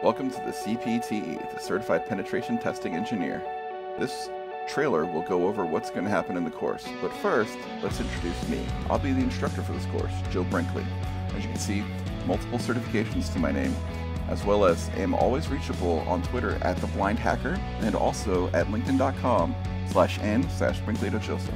Welcome to the CPTE, the Certified Penetration Testing Engineer. This trailer will go over what's going to happen in the course, but first, let's introduce me. I'll be the instructor for this course, Joe Brinkley. As you can see, multiple certifications to my name, as well as am always reachable on Twitter at @theblindhacker and also at linkedin.com/n/brinkley.joseph.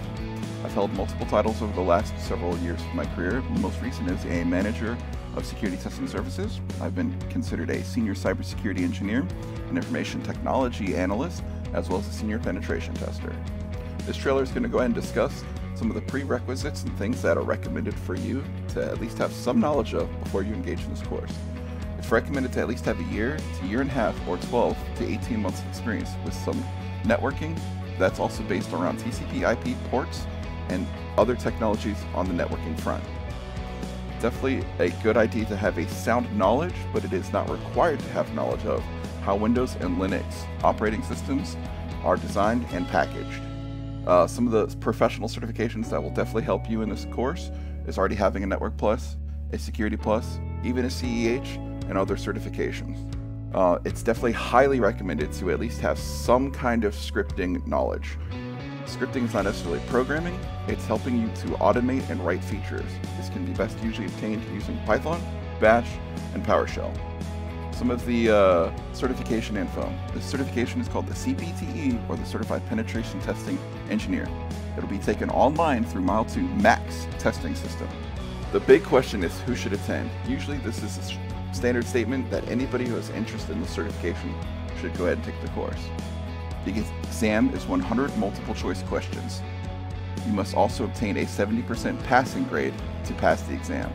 I've held multiple titles over the last several years of my career. The most recent is a manager of security testing services. I've been considered a senior cybersecurity engineer, an information technology analyst, as well as a senior penetration tester. This trailer is going to go ahead and discuss some of the prerequisites and things that are recommended for you to at least have some knowledge of before you engage in this course. It's recommended to at least have a year to year and a half or 12 to 18 months of experience with some networking that's also based around TCP/IP ports and other technologies on the networking front. Definitely a good idea to have a sound knowledge, but it is not required to have knowledge of how Windows and Linux operating systems are designed and packaged. Some of the professional certifications that will definitely help you in this course is already having a Network Plus, a Security Plus, even a CEH, and other certifications. It's definitely highly recommended to at least have some kind of scripting knowledge. Scripting is not necessarily programming, it's helping you to automate and write features. This can be best usually obtained using Python, Bash, and PowerShell. Some of the certification info. This certification is called the CPTE, or the Certified Penetration Testing Engineer. It'll be taken online through Mile 2 Max testing system. The big question is who should attend. Usually this is a standard statement that anybody who is interested in the certification should go ahead and take the course. The exam is 100 multiple choice questions. You must also obtain a 70% passing grade to pass the exam.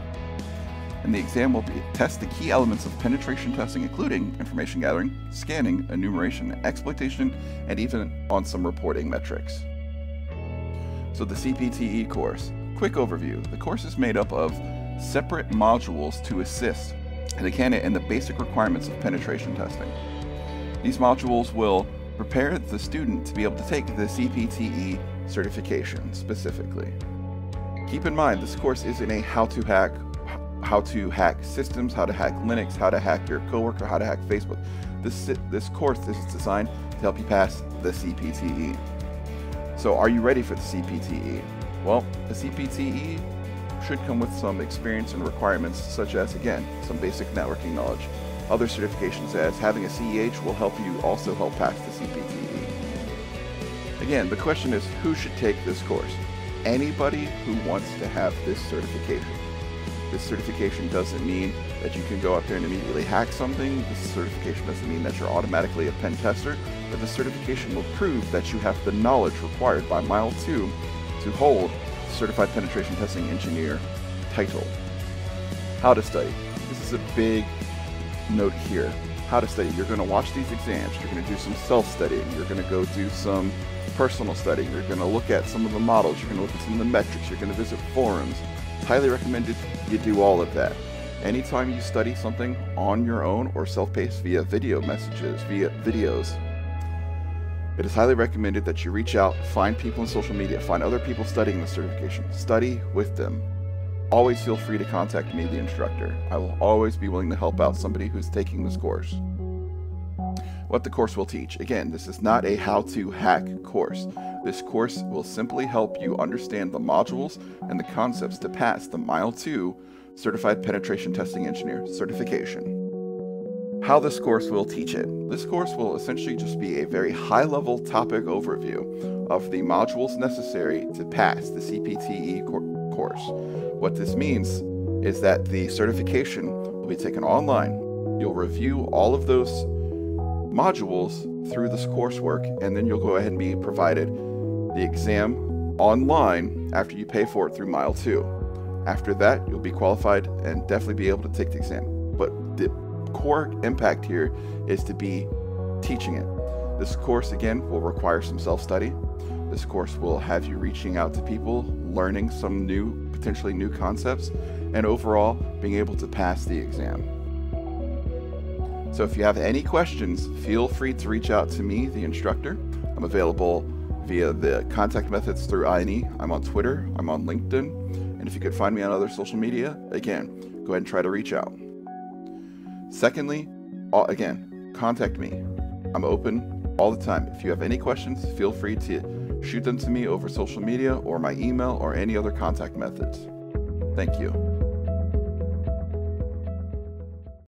And the exam will test the key elements of penetration testing, including information gathering, scanning, enumeration, exploitation, and even on some reporting metrics. So the CPTE course. Quick overview. The course is made up of separate modules to assist the candidate in the basic requirements of penetration testing. These modules will prepare the student to be able to take the CPTE certification specifically. Keep in mind, this course isn't a how to hack systems, how to hack Linux, how to hack your coworker, how to hack Facebook. This course is designed to help you pass the CPTE. So are you ready for the CPTE? Well, the CPTE should come with some experience and requirements, such as, again, some basic networking knowledge. Other certifications, as having a CEH, will help you also help pass the CPTE. Again, the question is, who should take this course? Anybody who wants to have this certification. This certification doesn't mean that you can go out there and immediately hack something. This certification doesn't mean that you're automatically a pen tester, but the certification will prove that you have the knowledge required by Mile 2 to hold Certified Penetration Testing Engineer title. How to study. This is a big note here. How to study. You're going to watch these exams. You're going to do some self-studying. You're going to go do some personal studying. You're going to look at some of the models. You're going to look at some of the metrics. You're going to visit forums. It's highly recommended you do all of that. Anytime you study something on your own or self-paced via video messages, via videos, it is highly recommended that you reach out, find people on social media, find other people studying the certification. Study with them. Always feel free to contact me, the instructor. I will always be willing to help out somebody who's taking this course. What the course will teach. Again, this is not a how-to hack course. This course will simply help you understand the modules and the concepts to pass the Mile 2 Certified Penetration Testing Engineer certification. How this course will teach it. This course will essentially just be a very high-level topic overview of the modules necessary to pass the CPTE course. What this means is that the certification will be taken online. You'll review all of those modules through this coursework, and then you'll go ahead and be provided the exam online after you pay for it through Mile 2. After that, you'll be qualified and definitely be able to take the exam. But the core impact here is to be teaching it. This course, again, will require some self-study. This course will have you reaching out to people, learning some potentially new concepts, and overall being able to pass the exam. So if you have any questions, feel free to reach out to me, the instructor. I'm available via the contact methods through INE. I'm on Twitter, I'm on LinkedIn, and if you could find me on other social media, again, go ahead and try to reach out. Secondly, again, contact me. I'm open all the time. If you have any questions, feel free to shoot them to me over social media or my email or any other contact methods. Thank you.